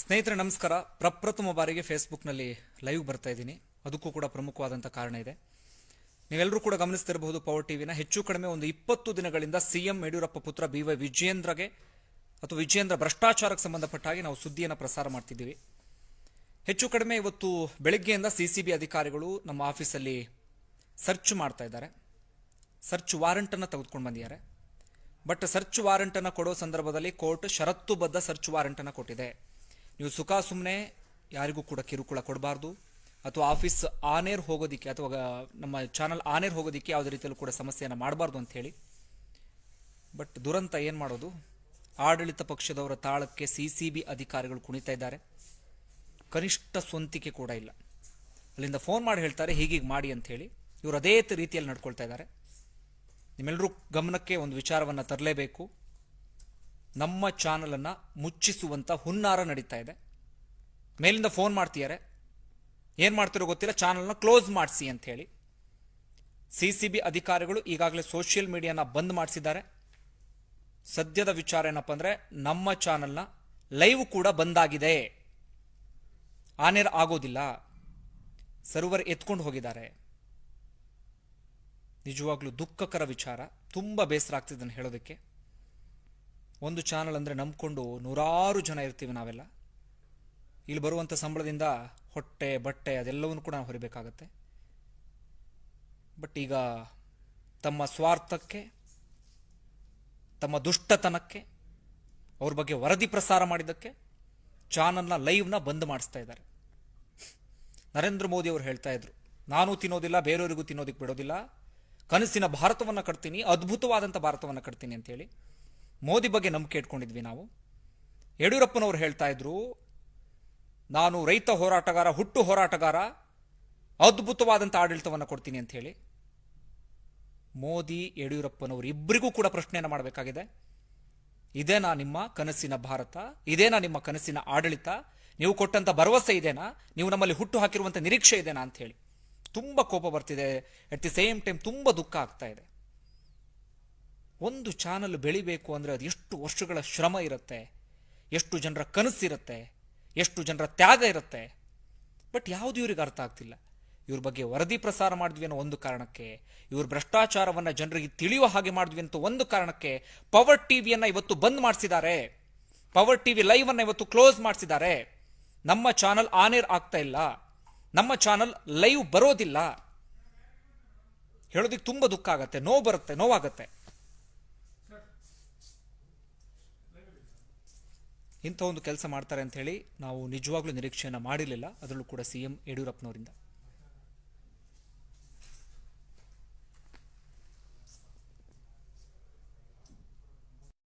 ಸ್ನೇಹಿತರೆ ನಮಸ್ಕಾರ. ಪ್ರಪ್ರಥಮ ಬಾರಿಗೆ ಫೇಸ್ಬುಕ್ನಲ್ಲಿ ಲೈವ್ ಬರ್ತಾ ಇದ್ದೀನಿ. ಅದಕ್ಕೂ ಕೂಡ ಪ್ರಮುಖವಾದಂಥ ಕಾರಣ ಇದೆ. ನೀವೆಲ್ಲರೂ ಕೂಡ ಗಮನಿಸ್ತಿರಬಹುದು, ಪವರ್ ಟಿವಿನ ಹೆಚ್ಚು ಕಡಿಮೆ ಒಂದು 20 ದಿನಗಳಿಂದ ಸಿಎಂ ಯಡಿಯೂರಪ್ಪ ಪುತ್ರ BY ವಿಜಯೇಂದ್ರಗೆ ಅಥವಾ ವಿಜಯೇಂದ್ರ ಭ್ರಷ್ಟಾಚಾರಕ್ಕೆ ಸಂಬಂಧಪಟ್ಟ ಹಾಗೆ ನಾವು ಸುದ್ದಿಯನ್ನು ಪ್ರಸಾರ ಮಾಡ್ತಿದ್ದೀವಿ. ಹೆಚ್ಚು ಕಡಿಮೆ ಇವತ್ತು ಬೆಳಗ್ಗೆಯಿಂದ CCB ಅಧಿಕಾರಿಗಳು ನಮ್ಮ ಆಫೀಸಲ್ಲಿ ಸರ್ಚ್ ಮಾಡ್ತಾ ಇದ್ದಾರೆ. ಸರ್ಚ್ ವಾರೆಂಟನ್ನು ತೆಗೆದುಕೊಂಡು ಬಂದಿದ್ದಾರೆ. ಬಟ್ ಸರ್ಚ್ ವಾರೆಂಟನ್ನು ಕೊಡೋ ಸಂದರ್ಭದಲ್ಲಿ ಕೋರ್ಟ್ ಷರತ್ತುಬದ್ಧ ಸರ್ಚ್ ವಾರೆಂಟನ್ನು ಕೊಟ್ಟಿದೆ. ನೀವು ಸುಖ ಸುಮ್ಮನೆ ಯಾರಿಗೂ ಕೂಡ ಕಿರುಕುಳ ಕೊಡಬಾರ್ದು, ಅಥವಾ ಆಫೀಸ್ ಆನೇರ್ ಹೋಗೋದಿಕ್ಕೆ ಅಥವಾ ನಮ್ಮ ಚಾನಲ್ ಆನೇರ್ ಹೋಗೋದಿಕ್ಕೆ ಯಾವುದೇ ರೀತಿಯಲ್ಲೂ ಕೂಡ ಸಮಸ್ಯೆಯನ್ನು ಮಾಡಬಾರ್ದು ಅಂತ ಹೇಳಿ. ಬಟ್ ದುರಂತ ಏನು ಮಾಡೋದು, ಆಡಳಿತ ಪಕ್ಷದವರ ತಾಳಕ್ಕೆ CCB ಅಧಿಕಾರಿಗಳು ಕುಣಿತಾ ಇದ್ದಾರೆ. ಕನಿಷ್ಠ ಸ್ವಂತಿಕೆ ಕೂಡ ಇಲ್ಲ. ಅಲ್ಲಿಂದ ಫೋನ್ ಮಾಡಿ ಹೇಳ್ತಾರೆ ಹೀಗೀಗೆ ಮಾಡಿ ಅಂತ ಹೇಳಿ. ಇವರು ಅದೇ ರೀತಿಯಲ್ಲಿ ನಡ್ಕೊಳ್ತಾ ಇದ್ದಾರೆ. ನಿಮ್ಮೆಲ್ಲರೂ ಗಮನಕ್ಕೆ ಒಂದು ವಿಚಾರವನ್ನು ತರಲೇಬೇಕು. ನಮ್ಮ ಚಾನಲನ್ನು ಮುಚ್ಚಿಸುವಂಥ ಹುನ್ನಾರ ನಡೀತಾ ಇದೆ. ಮೇಲಿಂದ ಫೋನ್ ಮಾಡ್ತಿದ್ದಾರೆ, ಏನು ಮಾಡ್ತಿರೋ ಗೊತ್ತಿಲ್ಲ, ಚಾನಲ್ನ ಕ್ಲೋಸ್ ಮಾಡಿಸಿ ಅಂತ ಹೇಳಿ. CCB ಅಧಿಕಾರಿಗಳು ಈಗಾಗಲೇ ಸೋಷಿಯಲ್ ಮೀಡಿಯಾನ ಬಂದ್ ಮಾಡಿಸಿದ್ದಾರೆ. ಸದ್ಯದ ವಿಚಾರ ಏನಪ್ಪ ಅಂದರೆ, ನಮ್ಮ ಚಾನಲ್ನ ಲೈವ್ ಕೂಡ ಬಂದಾಗಿದೆ, ಆನೇರ್ ಆಗೋದಿಲ್ಲ, ಸರ್ವರ್ ಎತ್ಕೊಂಡು ಹೋಗಿದ್ದಾರೆ. ನಿಜವಾಗ್ಲೂ ದುಃಖಕರ ವಿಚಾರ. ತುಂಬ ಬೇಸರ ಆಗ್ತಿದ್ದನ್ನು ಹೇಳೋದಕ್ಕೆ. ಒಂದು ಚಾನಲ್ ಅಂದರೆ ನಂಬ್ಕೊಂಡು ನೂರಾರು ಜನ ಇರ್ತೀವಿ ನಾವೆಲ್ಲ. ಇಲ್ಲಿ ಬರುವಂಥ ಸಂಬಳದಿಂದ ಹೊಟ್ಟೆ ಬಟ್ಟೆ ಅದೆಲ್ಲವನ್ನೂ ಕೂಡ ನಾವು ಹೊರಬೇಕಾಗತ್ತೆ. ಬಟ್ ಈಗ ತಮ್ಮ ಸ್ವಾರ್ಥಕ್ಕೆ, ತಮ್ಮ ದುಷ್ಟತನಕ್ಕೆ, ಅವ್ರ ಬಗ್ಗೆ ವರದಿ ಪ್ರಸಾರ ಮಾಡಿದ್ದಕ್ಕೆ ಚಾನಲ್ನ ಲೈವ್ನ ಬಂದ್ ಮಾಡಿಸ್ತಾ ಇದ್ದಾರೆ. ನರೇಂದ್ರ ಮೋದಿ ಅವರು ಹೇಳ್ತಾ ಇದ್ರು, ನಾನು ತಿನ್ನೋದಿಲ್ಲ, ಬೇರೆಯವರಿಗೂ ತಿನ್ನೋದಕ್ಕೆ ಬಿಡೋದಿಲ್ಲ, ಕನಸಿನ ಭಾರತವನ್ನು ಕಟ್ತೀನಿ, ಅದ್ಭುತವಾದಂಥ ಭಾರತವನ್ನು ಕಟ್ತೀನಿ ಅಂತೇಳಿ. ಮೋದಿ ಬಗ್ಗೆ ನಂಬಿಕೆ ಇಟ್ಕೊಂಡಿದ್ವಿ ನಾವು. ಯಡಿಯೂರಪ್ಪನವರು ಹೇಳ್ತಾ ಇದ್ರು, ನಾನು ರೈತ ಹೋರಾಟಗಾರ, ಹುಟ್ಟು ಹೋರಾಟಗಾರ, ಅದ್ಭುತವಾದಂಥ ಆಡಳಿತವನ್ನು ಕೊಡ್ತೀನಿ ಅಂತ ಹೇಳಿ. ಮೋದಿ ಯಡಿಯೂರಪ್ಪನವರು ಇಬ್ಬರಿಗೂ ಕೂಡ ಪ್ರಶ್ನೆಯನ್ನು ಮಾಡಬೇಕಾಗಿದೆ. ಇದೇನಾ ನಿಮ್ಮ ಕನಸಿನ ಭಾರತ? ಇದೇನಾ ನಿಮ್ಮ ಕನಸಿನ ಆಡಳಿತ? ನೀವು ಕೊಟ್ಟಂತ ಭರವಸೆ ಇದೇನಾ? ನೀವು ನಮ್ಮಲ್ಲಿ ಹುಟ್ಟು ಹಾಕಿರುವಂಥ ನಿರೀಕ್ಷೆ ಇದೇನಾ ಅಂತ ಹೇಳಿ. ತುಂಬ ಕೋಪ ಬರ್ತಿದೆ. ಅಟ್ ದಿ ಸೇಮ್ ಟೈಮ್ ತುಂಬ ದುಃಖ ಆಗ್ತಾ ಇದೆ. ಒಂದು ಚಾನಲ್ ಬೆಳಿಬೇಕು ಅಂದರೆ ಅದು ಎಷ್ಟು ವರ್ಷಗಳ ಶ್ರಮ ಇರುತ್ತೆ, ಎಷ್ಟು ಜನರ ಕನಸಿರುತ್ತೆ, ಎಷ್ಟು ಜನರ ತ್ಯಾಗ ಇರುತ್ತೆ. ಬಟ್ ಯಾವುದು ಇವ್ರಿಗೆ ಅರ್ಥ ಆಗ್ತಿಲ್ಲ. ಇವ್ರ ಬಗ್ಗೆ ವರದಿ ಪ್ರಸಾರ ಮಾಡಿದ್ವಿ ಅನ್ನೋ ಒಂದು ಕಾರಣಕ್ಕೆ, ಇವ್ರ ಭ್ರಷ್ಟಾಚಾರವನ್ನು ಜನರಿಗೆ ತಿಳಿಯುವ ಹಾಗೆ ಮಾಡಿದ್ವಿ ಅಂತ ಒಂದು ಕಾರಣಕ್ಕೆ ಪವರ್ ಟಿವಿಯನ್ನು ಇವತ್ತು ಬಂದ್ ಮಾಡಿಸಿದ್ದಾರೆ. ಪವರ್ ಟಿವಿ ಲೈವ್ ಅನ್ನು ಇವತ್ತು ಕ್ಲೋಸ್ ಮಾಡಿಸಿದ್ದಾರೆ. ನಮ್ಮ ಚಾನಲ್ ಆನೇರ್ ಆಗ್ತಾ ಇಲ್ಲ, ನಮ್ಮ ಚಾನಲ್ ಲೈವ್ ಬರೋದಿಲ್ಲ. ಹೇಳೋದಕ್ಕೆ ತುಂಬ ದುಃಖ ಆಗತ್ತೆ, ನೋವಾಗತ್ತೆ. ಇಂಥ ಒಂದು ಕೆಲಸ ಮಾಡ್ತಾರೆ ಅಂತ ಹೇಳಿ ನಾವು ನಿಜವಾಗ್ಲೂ ನಿರೀಕ್ಷೆಯನ್ನು ಮಾಡಿರಲಿಲ್ಲ, ಅದರಲ್ಲೂ ಕೂಡ CM ಯಡಿಯೂರಪ್ಪನವರಿಂದ.